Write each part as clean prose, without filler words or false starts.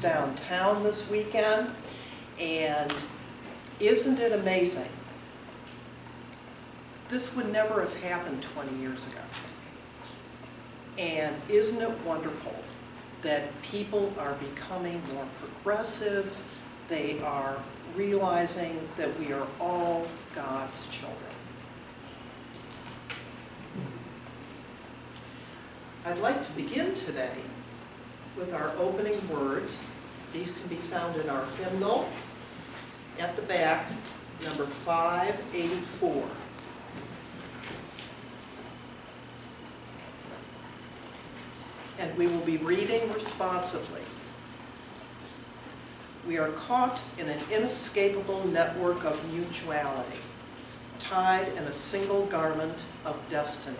Downtown this weekend, and isn't it amazing? This would never have happened 20 years ago. And isn't it wonderful that people are becoming more progressive? They are realizing that we are all God's children. I'd like to begin today with our opening words. These can be found in our hymnal at the back, number 584. And we will be reading responsively. We are caught in an inescapable network of mutuality, tied in a single garment of destiny.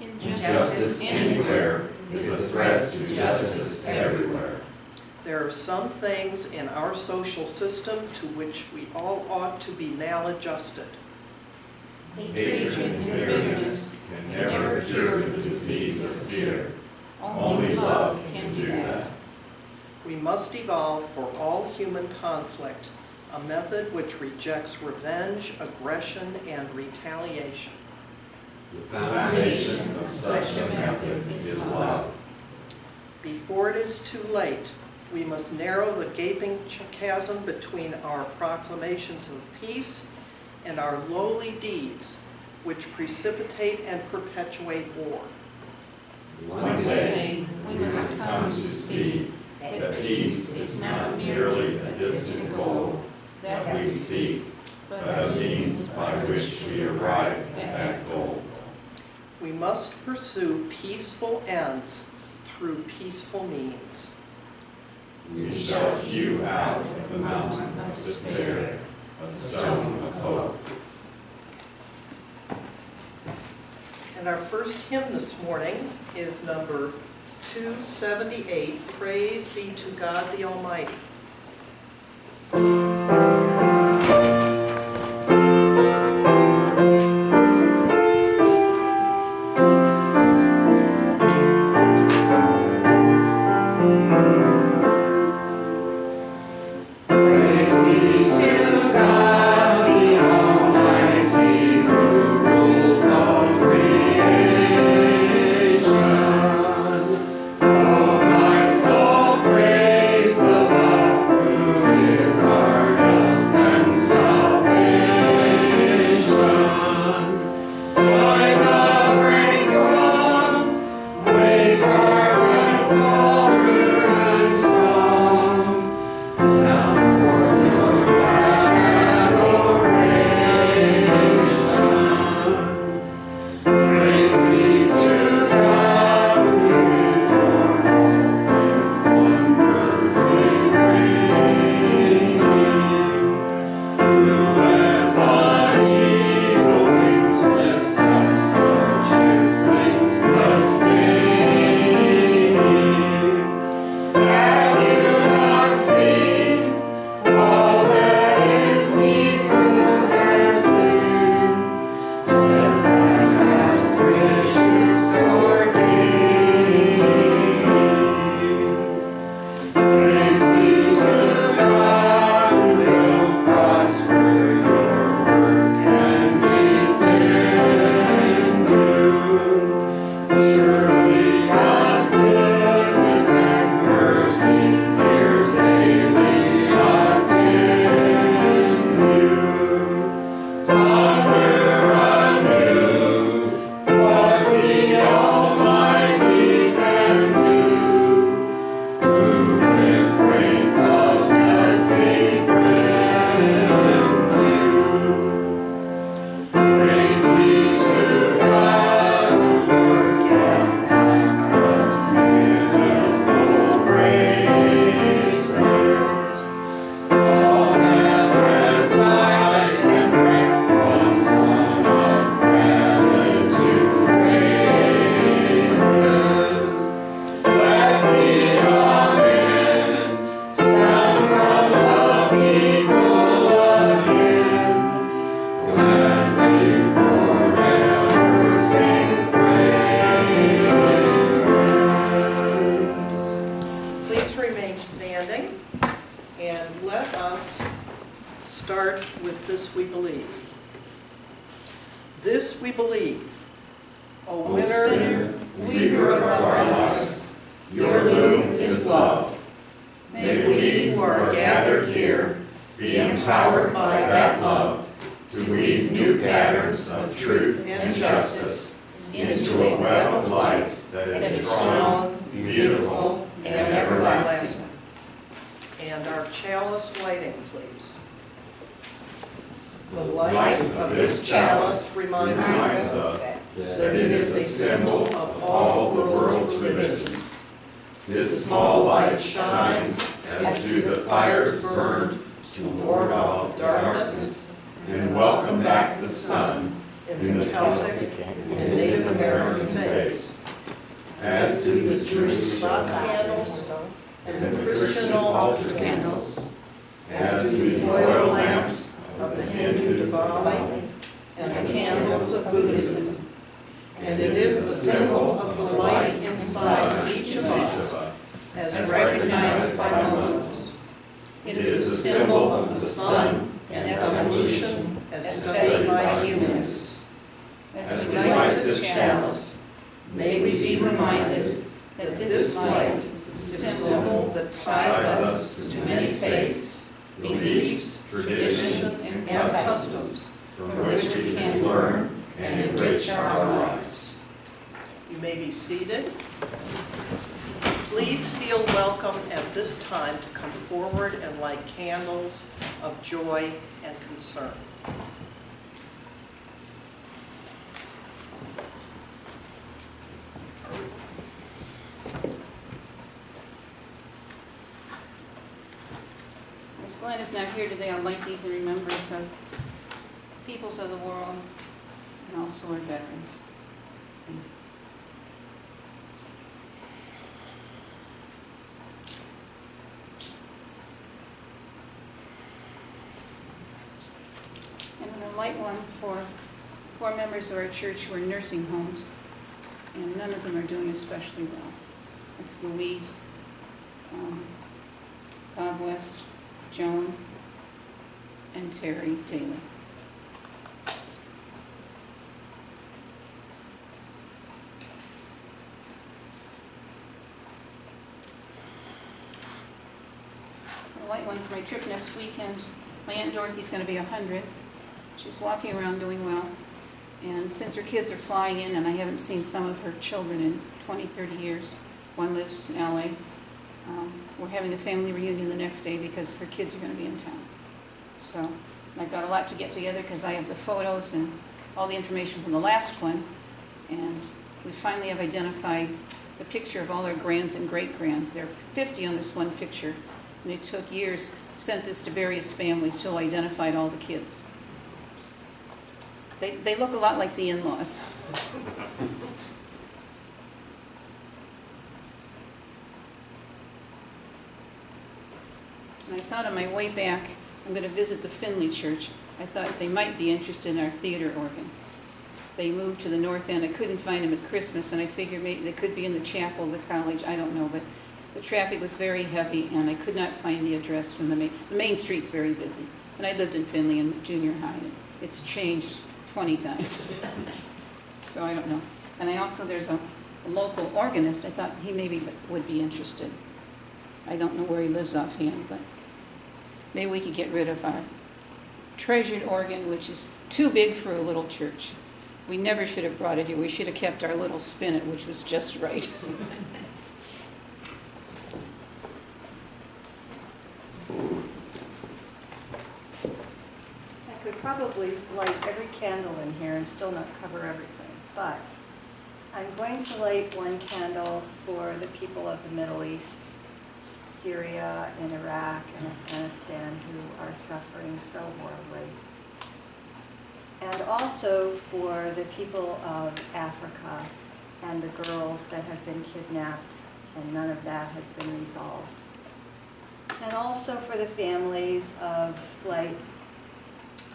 Injustice anywhere is a threat to justice everywhere. There are some things in our social system to which we all ought to be maladjusted. Hatred and bitterness can never cure the disease of fear. Only love can do that. We must evolve for all human conflict a method which rejects revenge, aggression, and retaliation. The foundation of such a method is love. Before it is too late, we must narrow the gaping chasm between our proclamations of peace and our lowly deeds, which precipitate and perpetuate war. One day, we must come to see that peace is not merely a distant goal that we seek, but a means by which we arrive at that goal. We must pursue peaceful ends through peaceful means. We shall hew out of the mountain of despair a stone of hope. And our first hymn this morning is number 278, Praise Be to God the Almighty. Soul standing, and let us start with this we believe. This we believe, O winner, weaver of our lives, your loom is love. May we who are gathered here be empowered by that love to weave new patterns of truth and justice into a web of life that is strong, beautiful, and everlasting. And our chalice lighting, please. The light of this chalice reminds us that it is a symbol of all the world's religions. This small light shines as do the fires burned to ward off the darkness and welcome back the sun in the Celtic and Native American faiths, as do the Jewish rock candles and the Christian altar candles, as do the oil lamps of the Hindu Diwali and the candles of Buddhism. And it is the symbol of the light inside each of us, as recognized by Muslims. It is the symbol of the sun and evolution as studied by humanists. As we light this chalice, may we be reminded that this light is a symbol that ties us to many faiths, beliefs, traditions, and customs from which we can learn and enrich our lives. You may be seated. Please feel welcome at this time to come forward and light candles of joy and concern. Miss Glenn is not here today. I'll light these in remembrance of peoples of the world and also our veterans. And I'm going to light one for 4 members of our church who are in nursing homes, and none of them are doing especially well. It's Louise, Bob West, Joan, and Terry Daly. I'll light one for my trip next weekend. My Aunt Dorothy's going to be 100. She's walking around doing well. And since her kids are flying in, and I haven't seen some of her children in 20, 30 years, one lives in LA, we're having a family reunion the next day because her kids are going to be in town. So I've got a lot to get together because I have the photos and all the information from the last one. And we finally have identified the picture of all our grands and great-grands. There are 50 on this one picture. And it took years, sent this to various families till I identified all the kids. They look a lot like the in-laws. And I thought on my way back, I'm going to visit the Finley Church. I thought they might be interested in our theater organ. They moved to the north end. I couldn't find them at Christmas, and I figured maybe they could be in the chapel of the college. I don't know, but the traffic was very heavy, and I could not find the address from the main street's very busy. And I lived in Finley in junior high, and it's changed 20 times. So I don't know. And there's a local organist. I thought he maybe would be interested. I don't know where he lives offhand, but maybe we could get rid of our treasured organ, which is too big for a little church. We never should have brought it here. We should have kept our little spinet, which was just right. I could probably light every candle in here and still not cover everything, but I'm going to light one candle for the people of the Middle East, Syria and Iraq and Afghanistan, who are suffering so horribly. And also for the people of Africa and the girls that have been kidnapped, and none of that has been resolved. And also for the families of Flight,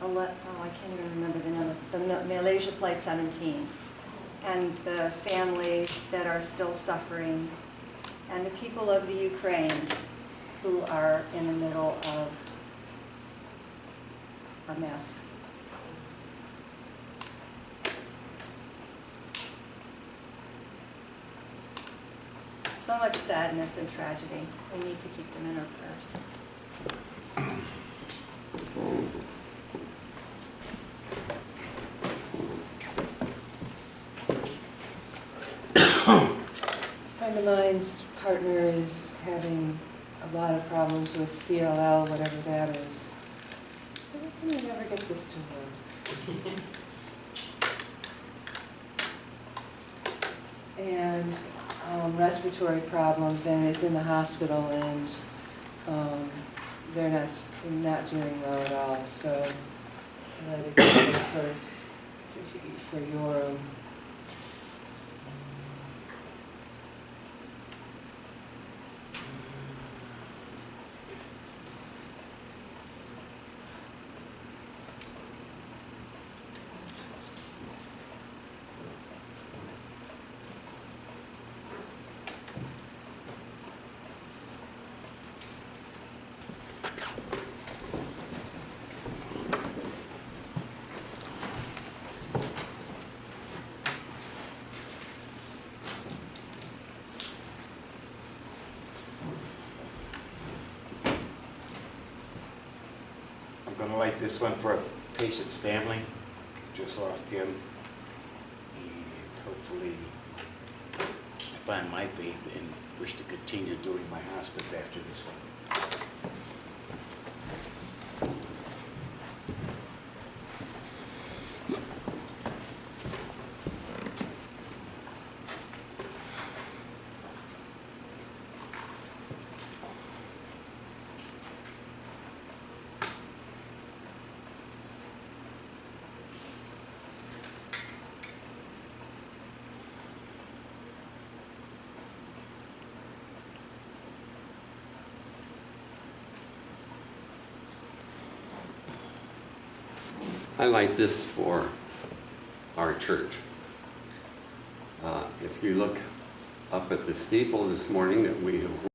I can't even remember the number, the Malaysia Flight 17, and the families that are still suffering, and the people of the Ukraine, who are in the middle of a mess. So much sadness and tragedy. We need to keep them in our prayers. A friend of mine's partner is having a lot of problems with CLL, whatever that is. Why can we never get this to work? And respiratory problems, and is in the hospital, and they're not doing well at all. So let it go for your I'm going to light this one for a patient's family. Just lost him. And hopefully I find my faith and wish to continue doing my hospice after this one. I like this for our church. If you look up at the steeple this morning that we have